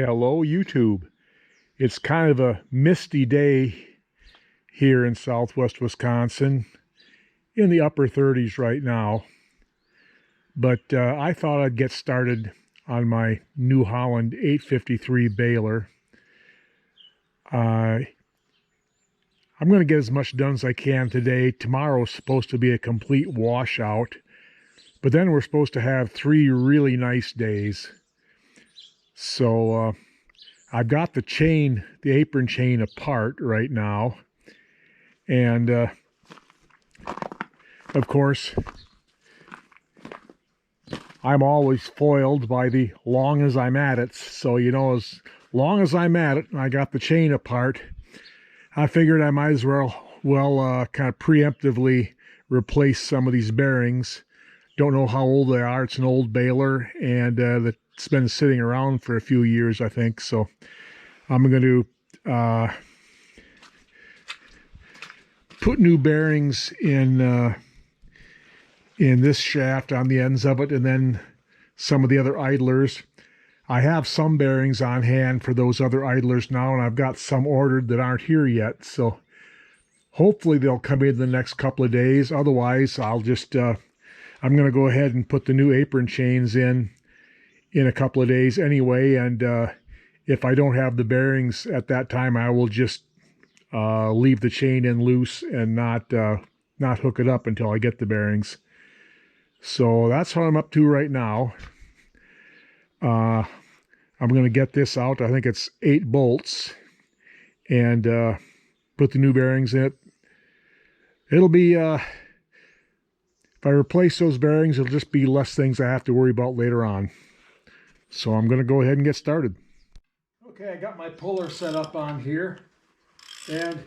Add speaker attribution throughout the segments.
Speaker 1: Hello, YouTube. It's kind of a misty day here in southwest Wisconsin, in the upper 30s right now. But I thought I'd get started on my New Holland 853 baler. I'm going to get as much done as I can today. Tomorrow's supposed to be a complete washout, but then we're supposed to have 3 really nice days. So I've got the chain, the apron chain apart right now. And of course, I'm always foiled by the long as I'm at it. So, you know, as long as I'm at it and I got the chain apart, I figured I might as well kind of preemptively replace some of these bearings. Don't know how old they are. It's an old baler, and it's been sitting around for a few years, I think. So I'm going to put new bearings in this shaft on the ends of it, and then some of the other idlers. I have some bearings on hand for those other idlers now, and I've got some ordered that aren't here yet. So hopefully they'll come in the next couple of days. Otherwise, I'll just I'm going to go ahead and put the new apron chains in a couple of days anyway. And if I don't have the bearings at that time, I will just leave the chain in loose and not hook it up until I get the bearings. So that's what I'm up to right now. I'm going to get this out. I think it's 8 bolts, and put the new bearings in it. It'll be, if I replace those bearings, it'll just be less things I have to worry about later on. So I'm going to go ahead and get started. Okay, I got my puller set up on here, and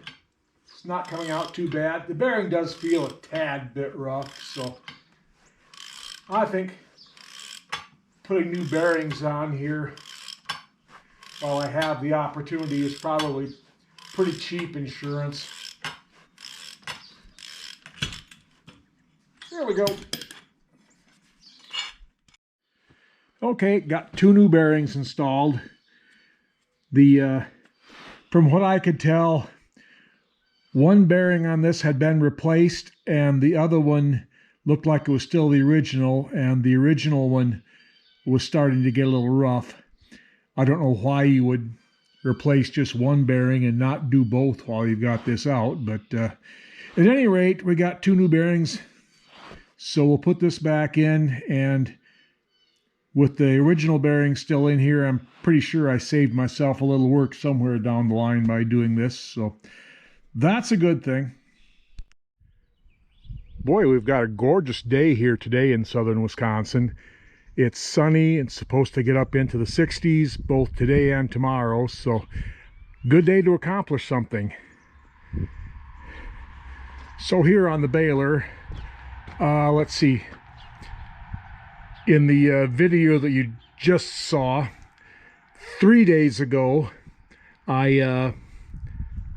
Speaker 1: it's not coming out too bad. The bearing does feel a tad bit rough, so I think putting new bearings on here while I have the opportunity is probably pretty cheap insurance. There we go. Okay, got 2 new bearings installed. From what I could tell, one bearing on this had been replaced, and the other one looked like it was still the original, and the original one was starting to get a little rough. I don't know why you would replace just one bearing and not do both while you've got this out, but at any rate, we got 2 new bearings. So we'll put this back in, and with the original bearing still in here, I'm pretty sure I saved myself a little work somewhere down the line by doing this. So that's a good thing. Boy, we've got a gorgeous day here today in southern Wisconsin. It's sunny. It's supposed to get up into the 60s both today and tomorrow. So good day to accomplish something. So here on the baler, let's see. In the video that you just saw, 3 days ago, I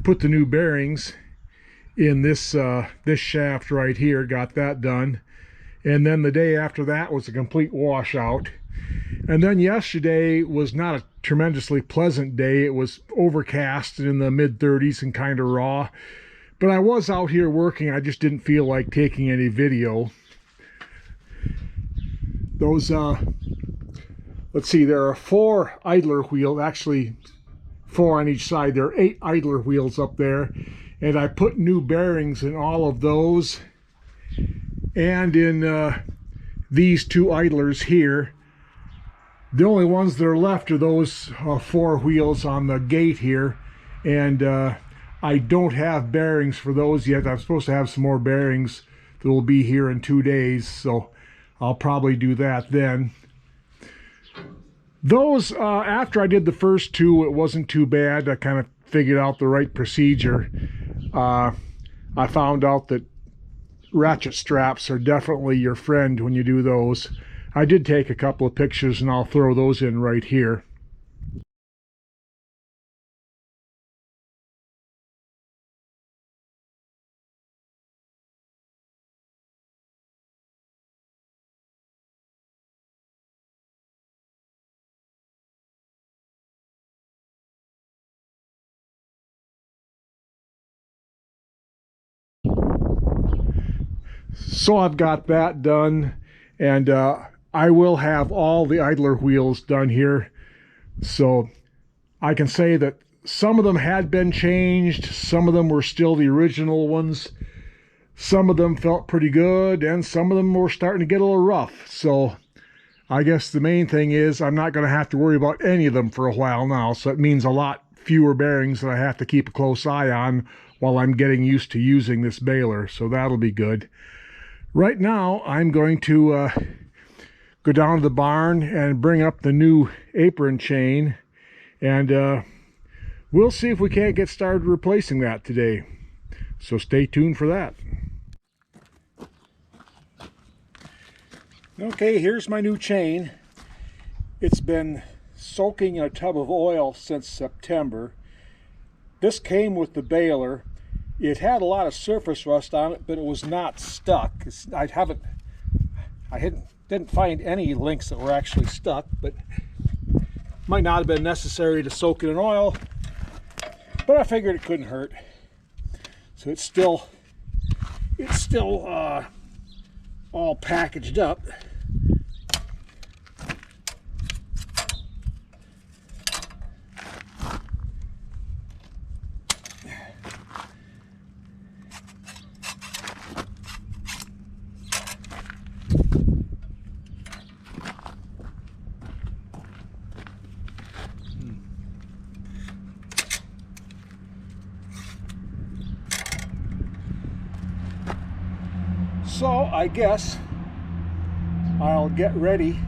Speaker 1: put the new bearings in this shaft right here, got that done. And then the day after that was a complete washout. And then yesterday was not a tremendously pleasant day. It was overcast and in the mid-30s and kind of raw. But I was out here working. I just didn't feel like taking any video. Those, let's see, there are 4 idler wheels, actually 4 on each side. There are 8 idler wheels up there. And I put new bearings in all of those. And in these 2 idlers here. The only ones that are left are those 4 wheels on the gate here. And I don't have bearings for those yet. I'm supposed to have some more bearings that will be here in 2 days. So I'll probably do that then. Those, after I did the first 2, it wasn't too bad. I kind of figured out the right procedure. I found out that ratchet straps are definitely your friend when you do those. I did take a couple of pictures, and I'll throw those in right here. So I've got that done, and I will have all the idler wheels done here. So I can say that some of them had been changed, some of them were still the original ones. Some of them felt pretty good, and some of them were starting to get a little rough. So I guess the main thing is I'm not going to have to worry about any of them for a while now. So it means a lot fewer bearings that I have to keep a close eye on while I'm getting used to using this baler. So that'll be good. Right now, I'm going to go down to the barn and bring up the new apron chain, and we'll see if we can't get started replacing that today. So stay tuned for that. Okay, here's my new chain. It's been soaking in a tub of oil since September. This came with the baler. It had a lot of surface rust on it, but it was not stuck. I didn't find any links that were actually stuck, but might not have been necessary to soak it in oil, but I figured it couldn't hurt. So it's still all packaged up. So I guess I'll get ready.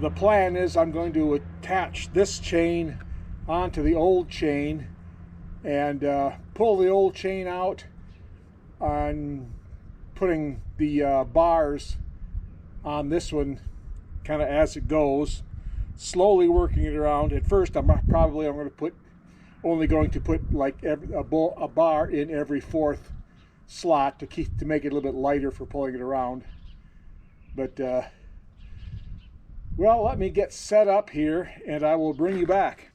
Speaker 1: The plan is I'm going to attach this chain onto the old chain and pull the old chain out on putting the bars on this one kind of as it goes, slowly working it around. At first I'm only going to put like a bar in every fourth slot to make it a little bit lighter for pulling it around. But well, let me get set up here and I will bring you back.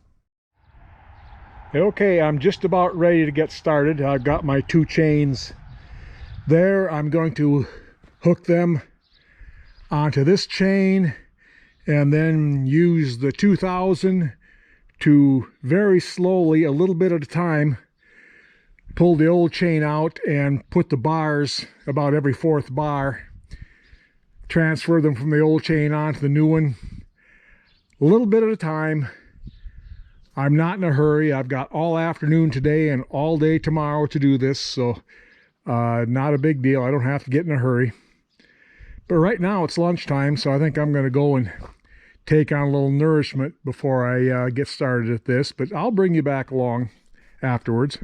Speaker 1: Okay, I'm just about ready to get started. I've got my two chains there. I'm going to hook them onto this chain and then use the 2000 to very slowly, a little bit at a time, pull the old chain out and put the bars about every fourth bar, transfer them from the old chain onto the new one, a little bit at a time. I'm not in a hurry. I've got all afternoon today and all day tomorrow to do this, so not a big deal. I don't have to get in a hurry. But right now it's lunchtime, so I think I'm going to go and take on a little nourishment before I get started at this, but I'll bring you back along afterwards.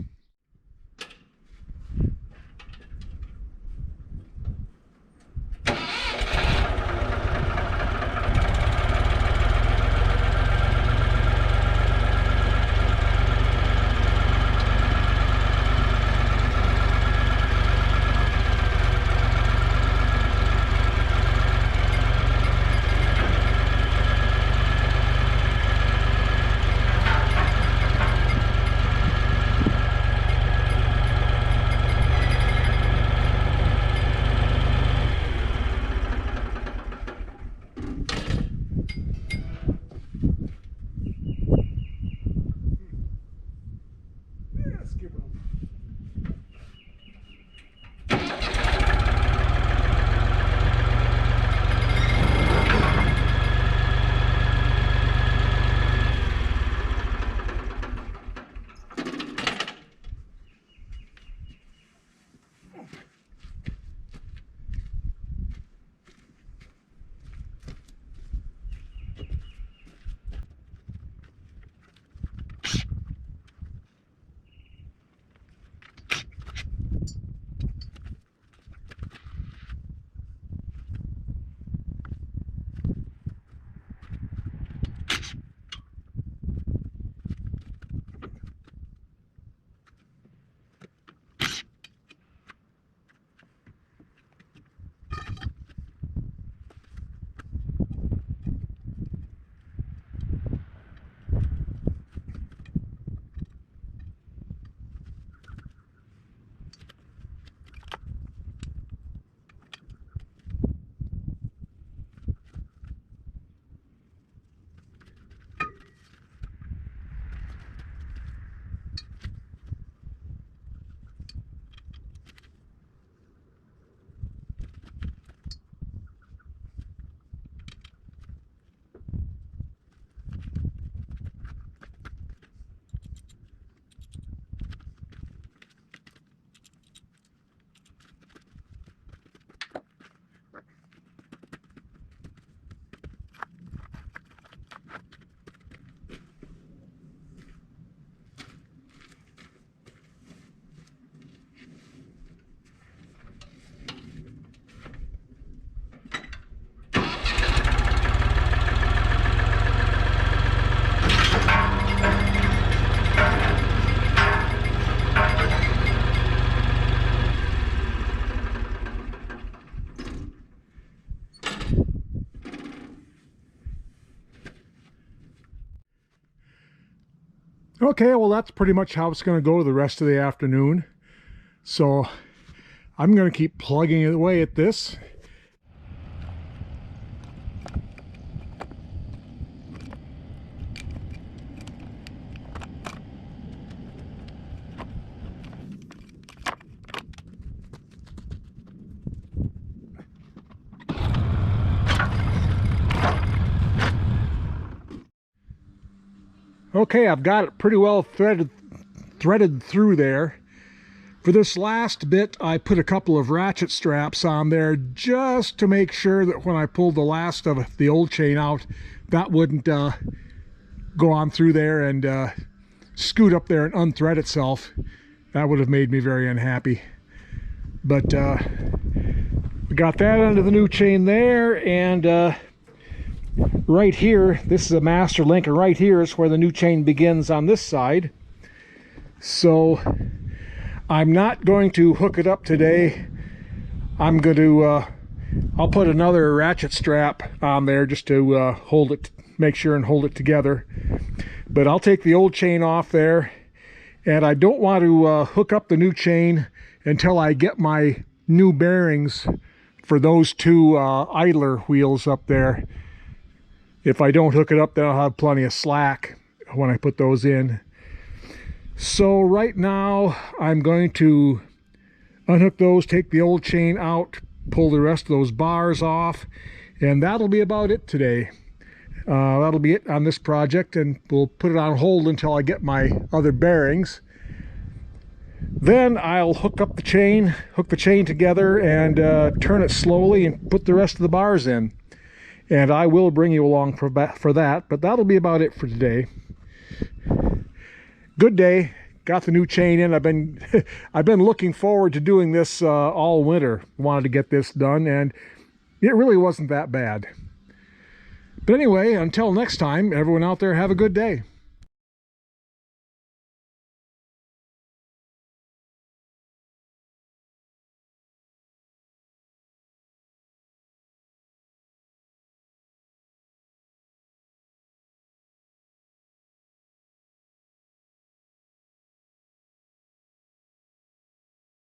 Speaker 1: Okay, well, that's pretty much how it's going to go the rest of the afternoon. So I'm going to keep plugging away at this. Okay, I've got it pretty well threaded through there. For this last bit, I put a couple of ratchet straps on there just to make sure that when I pulled the last of the old chain out, that wouldn't go on through there and scoot up there and unthread itself. That would have made me very unhappy. But we got that under the new chain there, and right here, this is a master link, and right here is where the new chain begins on this side. So I'm not going to hook it up today. I'm going to I'll put another ratchet strap on there just to hold it, make sure and hold it together. But I'll take the old chain off there, and I don't want to hook up the new chain until I get my new bearings for those two idler wheels up there. If I don't hook it up, then I'll have plenty of slack when I put those in. So right now, I'm going to unhook those, take the old chain out, pull the rest of those bars off, and that'll be about it today. That'll be it on this project, and we'll put it on hold until I get my other bearings. Then I'll hook the chain together and turn it slowly and put the rest of the bars in. And I will bring you along for that, but that'll be about it for today. Good day. Got the new chain in. I've been looking forward to doing this all winter. Wanted to get this done, and it really wasn't that bad. But anyway, until next time, everyone out there, have a good day.